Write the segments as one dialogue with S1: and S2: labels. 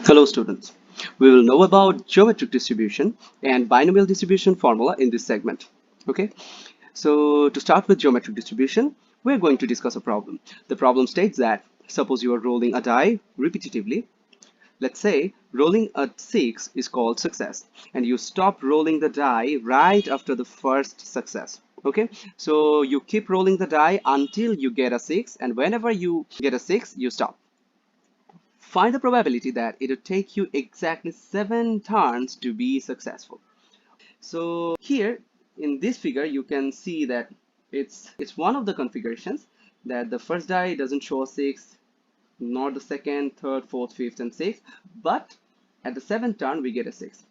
S1: Hello students, we will know about geometric distribution and binomial distribution formula in this segment. Okay, so to start with geometric distribution, we're going to discuss a problem. The problem states that suppose you are rolling a die repetitively. Let's say rolling a 6 is called success and you stop rolling the die right after the first success. Okay, so you keep rolling the die until you get a 6, and whenever you get a 6 you stop. Find the probability that it would take you exactly 7 turns to be successful. So here in this figure you can see that it's one of the configurations that the first die doesn't show a 6, nor the second, third, fourth, fifth, and sixth, but at the 7th turn we get a 6.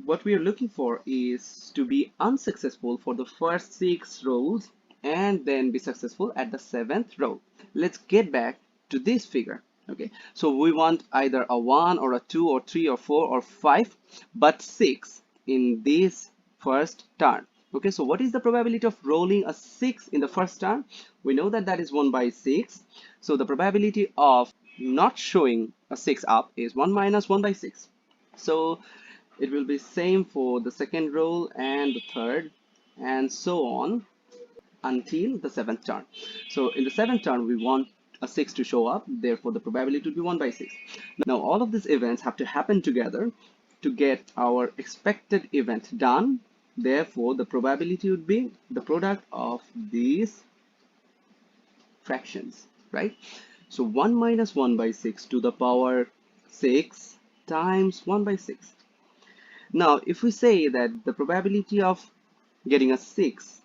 S1: What we are looking for is to be unsuccessful for the first 6 rolls and then be successful at the 7th roll. Let's get back to this figure. Okay, so we want either a 1 or a 2 or 3 or 4 or 5, but 6 in this first turn. Okay, so what is the probability of rolling a 6 in the first turn? We know that that is 1 by 6. So the probability of not showing a 6 up is 1 minus 1 by 6. So it will be same for the second roll and the third and so on until the 7th turn. So in the 7th turn we want a 6 to show up, therefore the probability would be 1 by 6. Now all of these events have to happen together to get our expected event done. Therefore the probability would be the product of these fractions, right? So 1 minus 1 by 6 to the power 6 times 1 by 6. Now if we say that the probability of getting a 6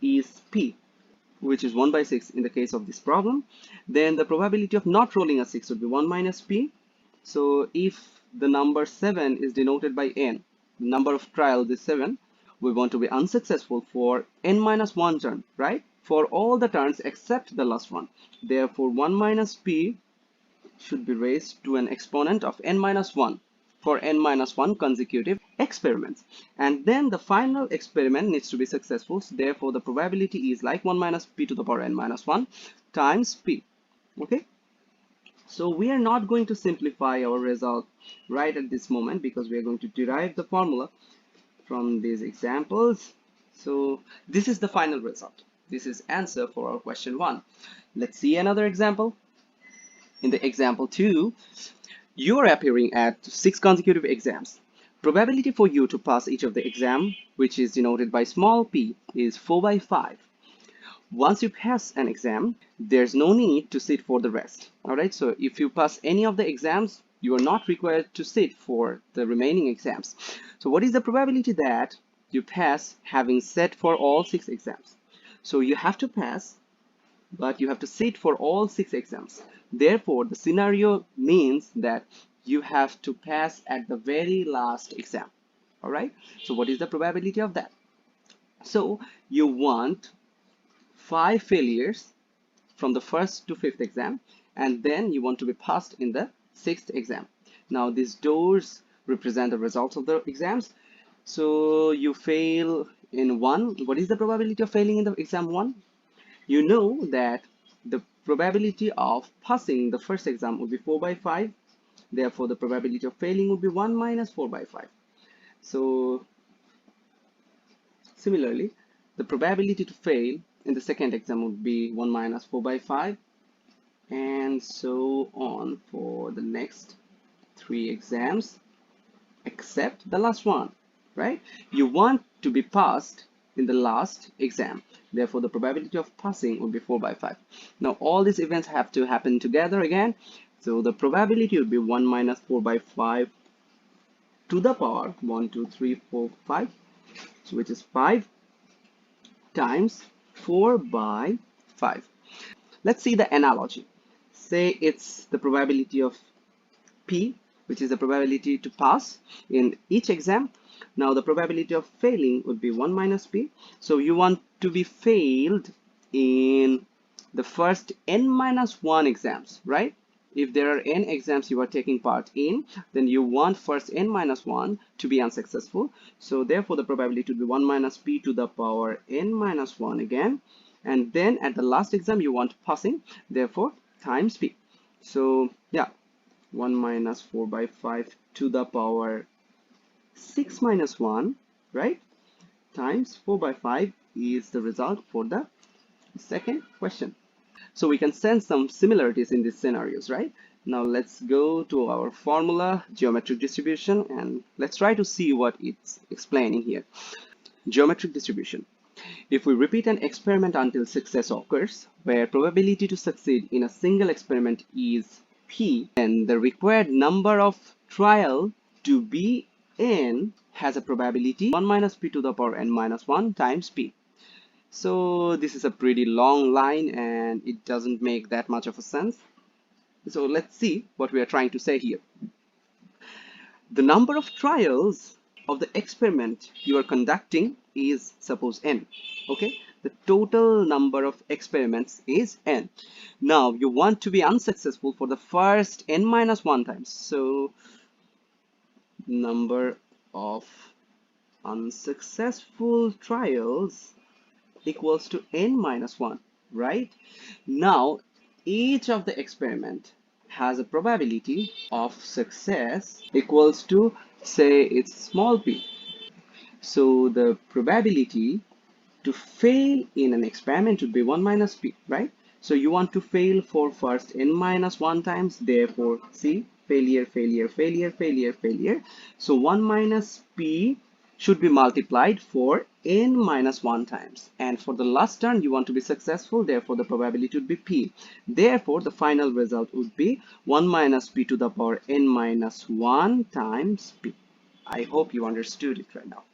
S1: is p, which is 1 by 6 in the case of this problem, then the probability of not rolling a 6 would be 1 minus p. So if the number 7 is denoted by n, the number of trials is 7, we want to be unsuccessful for n minus 1 turn, right? For all the turns except the last one. Therefore 1 minus p should be raised to an exponent of n minus 1 for n minus 1 consecutive experiments, and then the final experiment needs to be successful. So therefore the probability is like 1 minus p to the power n minus 1 times p. Okay, so we are not going to simplify our result right at this moment because we are going to derive the formula from these examples. So this is the final result. This is answer for our question 1. Let's see another example. In the example 2, you are appearing at 6 consecutive exams. Probability for you to pass each of the exam, which is denoted by small p, is 4 by 5. Once you pass an exam, there's no need to sit for the rest. Alright, so if you pass any of the exams, you are not required to sit for the remaining exams. So what is the probability that you pass having sat for all 6 exams? So you have to pass, but you have to sit for all 6 exams. Therefore, the scenario means that you have to pass at the very last exam. All right, so what is the probability of that? So you want 5 failures from the 1st to 5th exam, and then you want to be passed in the 6th exam. Now these doors represent the results of the exams. So you fail in 1. What is the probability of failing in the exam 1? You know that the probability of passing the first exam would be 4 by 5. Therefore, the probability of failing would be 1 minus 4 by 5. So, similarly, the probability to fail in the second exam would be 1 minus 4 by 5. And so on for the next 3 exams, except the last one, right? You want to be passed in the last exam. Therefore, the probability of passing would be 4 by 5. Now, all these events have to happen together again. So, the probability would be 1 minus 4 by 5 to the power 1, 2, 3, 4, 5. So, which is 5 times 4 by 5. Let's see the analogy. Say it's the probability of P, which is the probability to pass in each exam. Now the probability of failing would be 1 minus p. So you want to be failed in the first n minus 1 exams, right? If there are n exams you are taking part in, then you want first n minus 1 to be unsuccessful. So therefore the probability would be 1 minus p to the power n minus 1 again. And then at the last exam you want passing, therefore times p. So yeah, 1 minus 4 by 5 to the power 6 minus 1, right? Times 4 by 5 is the result for the second question. So we can sense some similarities in these scenarios, right? Now let's go to our formula, geometric distribution, and let's try to see what it's explaining here. Geometric distribution. If we repeat an experiment until success occurs, where probability to succeed in a single experiment is p, then the required number of trial to be n has a probability 1 minus p to the power n minus 1 times p. So this is a pretty long line and it doesn't make that much of a sense. So let's see what we are trying to say here. The number of trials of the experiment you are conducting is suppose n. Okay, the total number of experiments is n. Now you want to be unsuccessful for the first n minus 1 times. So number of unsuccessful trials equals to n minus 1, right? Now each of the experiment has a probability of success equals to, say, it's small p. So the probability to fail in an experiment would be 1 minus p, right? So you want to fail for first n minus 1 times, therefore see, failure, failure, failure, failure, failure. So 1 minus p should be multiplied for n minus 1 times, and for the last turn you want to be successful, therefore the probability would be p. Therefore the final result would be 1 minus p to the power n minus 1 times p. I hope you understood it right now.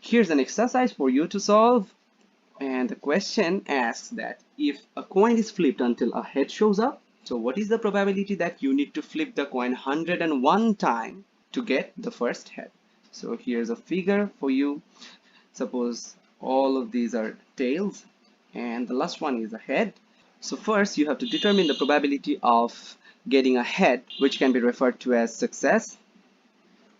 S1: Here's an exercise for you to solve, and the question asks that if a coin is flipped until a head shows up, so what is the probability that you need to flip the coin 101 times to get the first head? So here's a figure for you. Suppose all of these are tails and the last one is a head. So first you have to determine the probability of getting a head, which can be referred to as success.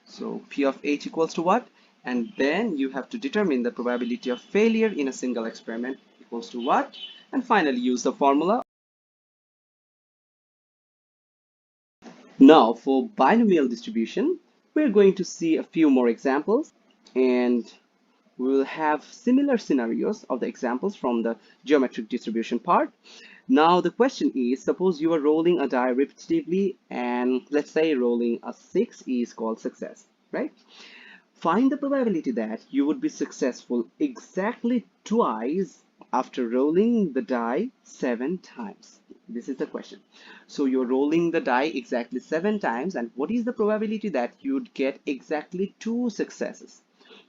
S1: So P of H equals to what? And then you have to determine the probability of failure in a single experiment equals to what? And finally use the formula. Now for binomial distribution, we're going to see a few more examples, and we will have similar scenarios of the examples from the geometric distribution part. Now the question is, suppose you are rolling a die repetitively, and let's say rolling a 6 is called success, right? Find the probability that you would be successful exactly twice after rolling the die 7 times. This is the question. So you're rolling the die exactly 7 times, and what is the probability that you'd get exactly 2 successes?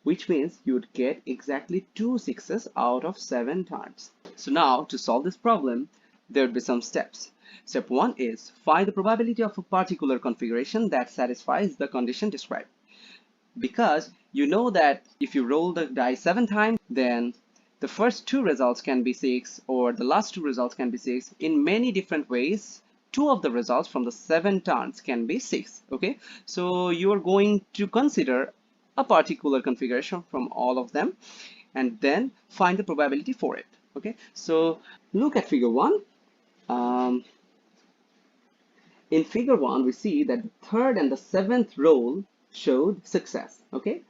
S1: Which means you'd get exactly 2 sixes out of 7 times. So now to solve this problem, there would be some steps. Step 1 is find the probability of a particular configuration that satisfies the condition described. Because you know that if you roll the die 7 times, then the first 2 results can be 6 or the last 2 results can be 6. In many different ways, 2 of the results from the 7 turns can be 6. Okay, so you are going to consider a particular configuration from all of them and then find the probability for it. Okay, so look at figure 1. In figure 1, we see that the third and the 7th roll showed success. Okay,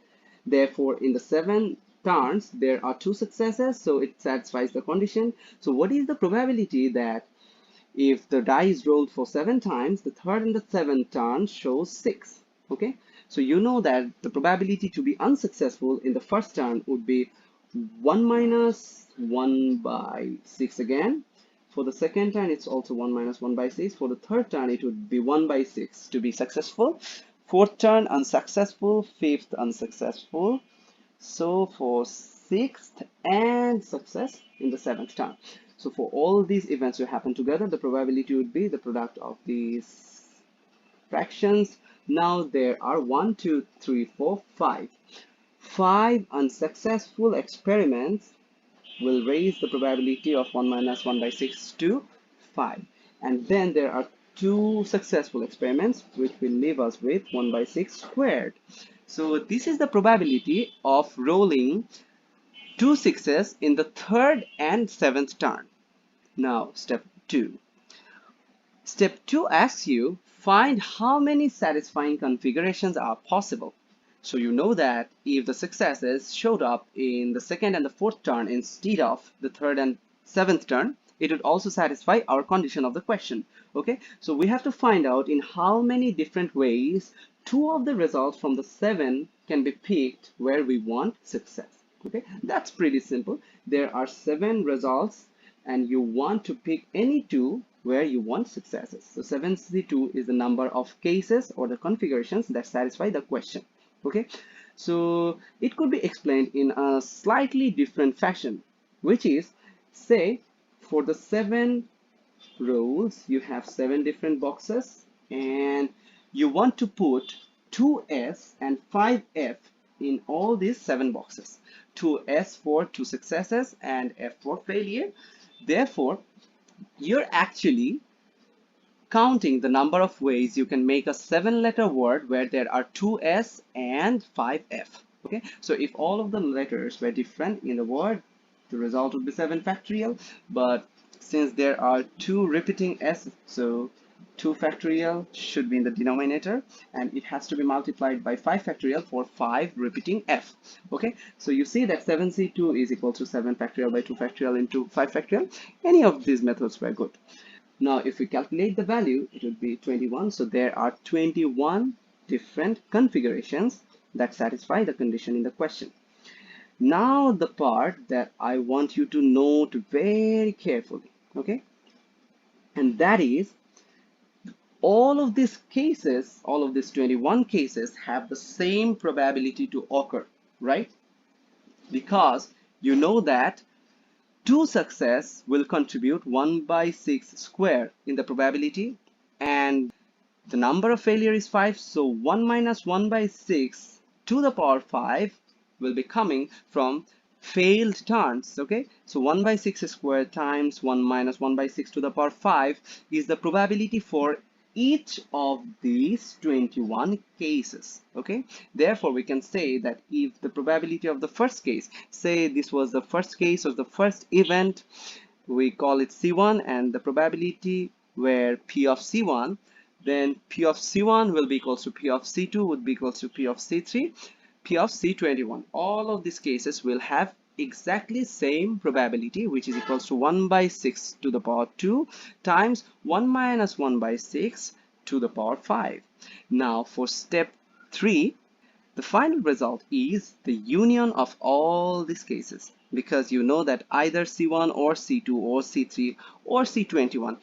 S1: therefore in the 7 turns there are 2 successes, so it satisfies the condition. So what is the probability that if the die is rolled for 7 times, the third and the 7th turn shows 6? Okay, so you know that the probability to be unsuccessful in the first turn would be 1 minus 1 by 6 again. For the second turn, it's also 1 minus 1 by 6. For the third turn, it would be 1 by 6 to be successful. Fourth turn, unsuccessful. Fifth, unsuccessful. So for 6th and success in the 7th turn. So for all these events to happen together, the probability would be the product of these fractions. Now there are 1, 2, 3, 4, 5. 5 unsuccessful experiments will raise the probability of 1 minus 1 by 6 to 5. And then there are 2 successful experiments, which will leave us with 1 by 6 squared. So this is the probability of rolling 2 sixes in the third and 7th turn. Now step 2. Step 2 asks you, find how many satisfying configurations are possible. So you know that if the successes showed up in the second and the fourth turn instead of the third and seventh turn, it would also satisfy our condition of the question. Okay, so we have to find out in how many different ways two of the results from the seven can be picked where we want success. Okay, that's pretty simple. There are seven results and you want to pick any two where you want successes. So 7C2 is the number of cases or the configurations that satisfy the question. Okay, so it could be explained in a slightly different fashion, which is, say, for the seven rows, you have seven different boxes and you want to put 2S and 5F in all these seven boxes. 2S for two successes and F for failure. Therefore, you're actually counting the number of ways you can make a 7-letter word where there are 2S and 5F. Okay, so if all of the letters were different in the word, the result would be 7 factorial. But since there are two repeating S, so 2 factorial should be in the denominator and it has to be multiplied by 5 factorial for 5 repeating F. Okay, so you see that 7C2 is equal to 7 factorial by 2 factorial into 5 factorial. Any of these methods were good. Now, if we calculate the value, it would be 21. So there are 21 different configurations that satisfy the condition in the question. Now, the part that I want you to note very carefully, okay? And that is, all of these cases, all of these 21 cases have the same probability to occur, right? Because you know that 2 success will contribute 1 by 6 square in the probability and the number of failure is 5, so 1 minus 1 by 6 to the power 5 will be coming from failed turns. Okay, so 1 by 6 square times 1 minus 1 by 6 to the power 5 is the probability for each of these 21 cases. Okay, therefore we can say that if the probability of the first case, say this was the first case or the first event, we call it C1, and the probability where P of C1, then P of C1 will be equals to P of C2 would be equals to P of C3, P of C21. All of these cases will have exactly same probability, which is equals to 1 by 6 to the power 2 times 1 minus 1 by 6 to the power 5. Now for step 3, the final result is the union of all these cases, because you know that either C1 or C2 or C3 or C21,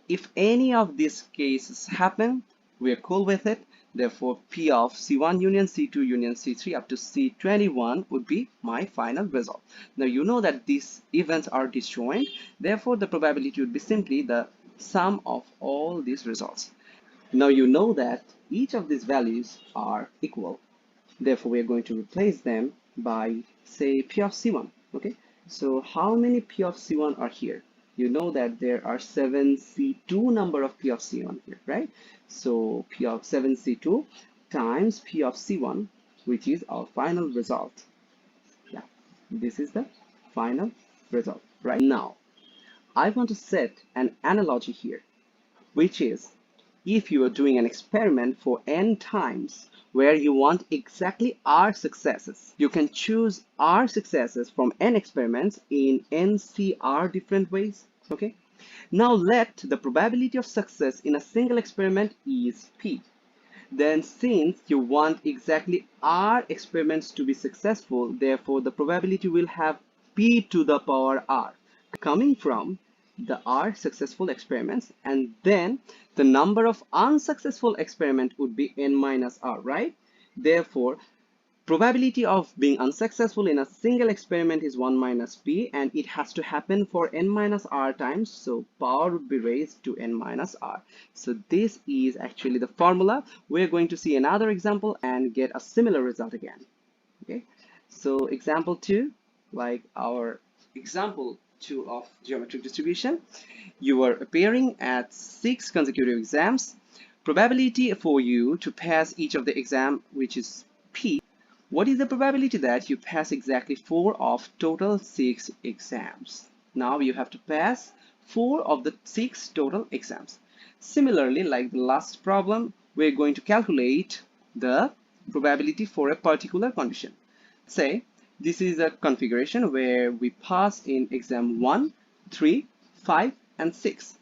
S1: if any of these cases happen, we are cool with it. Therefore, P of C1 union C2 union C3 up to C21 would be my final result. Now, you know that these events are disjoint. Therefore, the probability would be simply the sum of all these results. Now, you know that each of these values are equal. Therefore, we are going to replace them by, say, P of C1. Okay, so how many P of C1 are here? You know that there are 7C2 number of P of C1 here, right? So P of 7C2 times P of C1, which is our final result. Yeah, this is the final result. Right now, I want to set an analogy here, which is if you are doing an experiment for n times where you want exactly r successes, you can choose r successes from n experiments in NCR different ways. Okay, now let the probability of success in a single experiment is p. Then since you want exactly r experiments to be successful, therefore the probability will have p to the power r coming from the r successful experiments, and then the number of unsuccessful experiment would be n minus r, right? Therefore, probability of being unsuccessful in a single experiment is 1 minus p, and it has to happen for n minus r times, so power would be raised to n minus r. So this is actually the formula. We're going to see another example and get a similar result again. Okay, so example 2, like our example 2 of geometric distribution, you are appearing at 6 consecutive exams. Probability for you to pass each of the exam, which is p. What is the probability that you pass exactly 4 of total 6 exams? Now you have to pass 4 of the 6 total exams. Similarly, like the last problem, we're going to calculate the probability for a particular condition. Say this is a configuration where we pass in exam 1, 3, 5 and 6.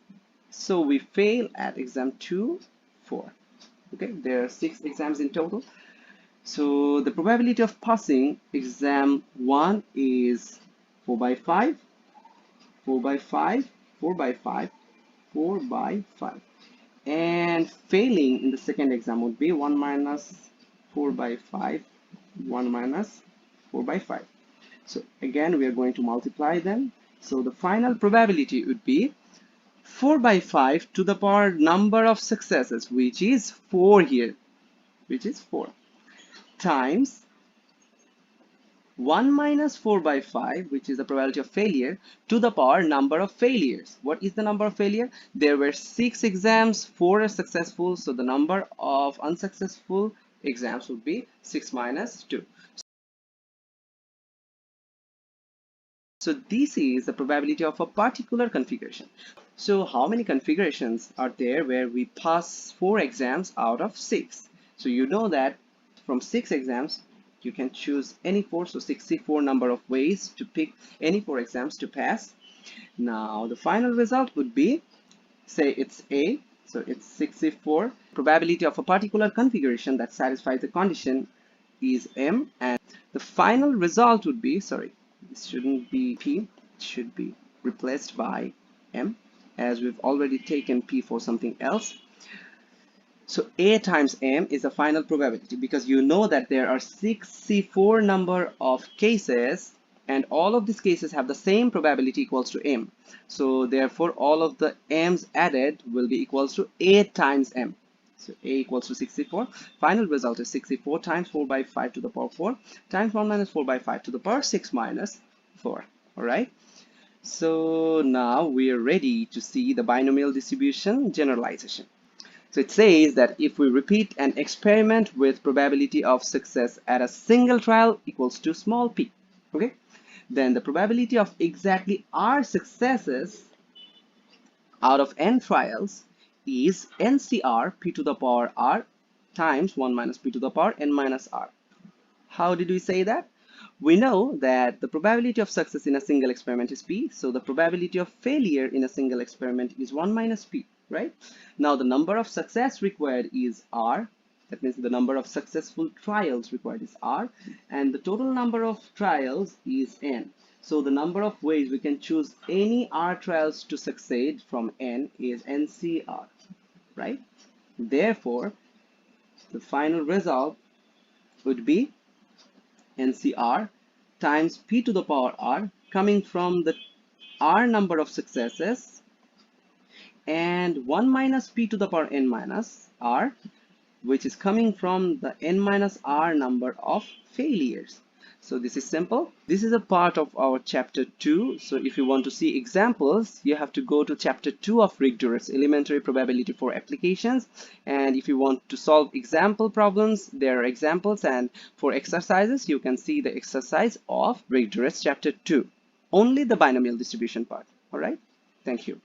S1: So we fail at exam 2, 4. Okay, there are 6 exams in total. So the probability of passing exam 1 is 4 by 5, 4 by 5, 4 by 5, 4 by 5. And failing in the second exam would be 1 minus 4 by 5, 1 minus 4 by 5. So again, we are going to multiply them. So the final probability would be 4 by 5 to the power number of successes, which is 4 here, which is 4, times 1 minus 4 by 5, which is the probability of failure, to the power number of failures. What is the number of failure? There were 6 exams, 4 are successful, so the number of unsuccessful exams would be 6 minus 2. So this is the probability of a particular configuration. So how many configurations are there where we pass 4 exams out of 6? So you know that from 6 exams, you can choose any 4, so 64 number of ways to pick any 4 exams to pass. Now the final result would be, say it's A, so it's 64. Probability of a particular configuration that satisfies the condition is M, and the final result would be, sorry, this shouldn't be P, it should be replaced by M, as we've already taken P for something else. So A times M is the final probability, because you know that there are 64 number of cases and all of these cases have the same probability equals to M. So therefore all of the M's added will be equals to A times M. So A equals to 64. Final result is 64 times 4 by 5 to the power 4 times 1 minus 4 by 5 to the power 6 minus 4. Alright. So now we are ready to see the binomial distribution generalization. So it says that if we repeat an experiment with probability of success at a single trial equals to small p, okay, then the probability of exactly r successes out of n trials is NCR p to the power r times 1 minus p to the power n minus r. How did we say that? We know that the probability of success in a single experiment is p, so the probability of failure in a single experiment is 1 minus p, right? Now the number of success required is r, that means the number of successful trials required is r, and the total number of trials is n. So the number of ways we can choose any r trials to succeed from n is NCR, right? Therefore, the final result would be NCR times p to the power r, coming from the r number of successes, and 1 minus p to the power n minus r, which is coming from the n minus r number of failures. So this is simple. This is a part of our chapter 2. So if you want to see examples, you have to go to chapter 2 of rigorous elementary probability for applications. And if you want to solve example problems, there are examples, and for exercises, you can see the exercise of rigorous chapter 2. Only the binomial distribution part. All right. Thank you.